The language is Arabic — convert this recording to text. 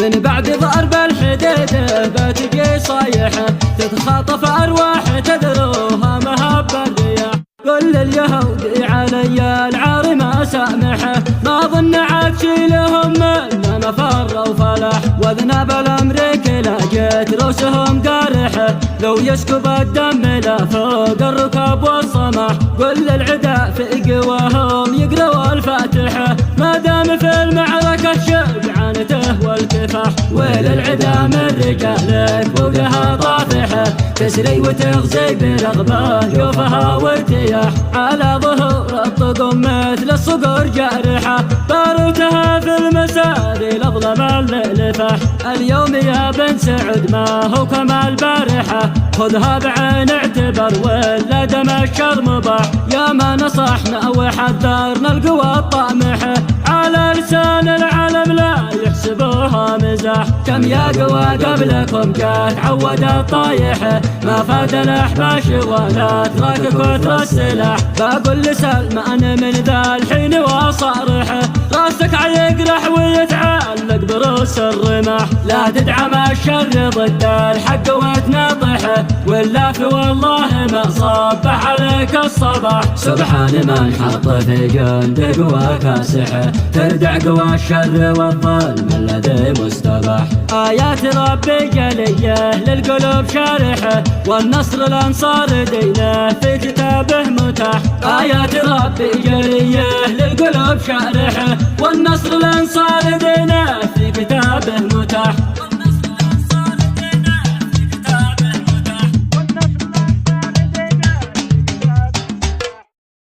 من بعد ضرب الحديدة بتجي صايحة تتخاطف أرواح تدروها مهب الرياح. كل اليهودي علي العار ما سامحه، ما ظن عكشي لهم من مفر وفلاح. وذنب الأمريكي لقيت روسهم قارحه، لو يسكب الدم لا فوق الركب والصمح. كل العدا في قواهم يقروا الفاتحة، ما دام في المعركة شجعانته والكفاح. ويل العدا من رجالك فوقها طافحة، تسري وتغزي برغبة يوفها وارتياح. على ظهور الطقم مثل الصقر جارحة، باروتها في المساري لظلم اللفاح. اليوم يا بن سعد ما هو كما البارحة، خذها بعين اعتبر ولا دم الشر مباح. يا ما نصحنا وحذرنا القوى الطامحة، على لسان العالم لا يحسبوها مزاح. كم يا قوى قبلكم جات عودت طايحة، ما فاد الأحباش ولا ترك كثر السلاح. بقول لسلمان من ذا الحين وصارحه، راسك عيقرح ويتعلق بروس الرماح. لا تدعم الشر ضد الحق وتناطحه، ولا في والله ما صبح عليك الصباح. سبحان من حط في جنده قوى كاسحه، تردع قوى الشر والظلم الذي مستباح. آيات ربي جليه للقلوب شارحه، والنصر الأنصار دينه في كتابه متاح. آيات ربي جليه للقلوب شارحه، والنصر الأنصار دينه في كتابه متاح.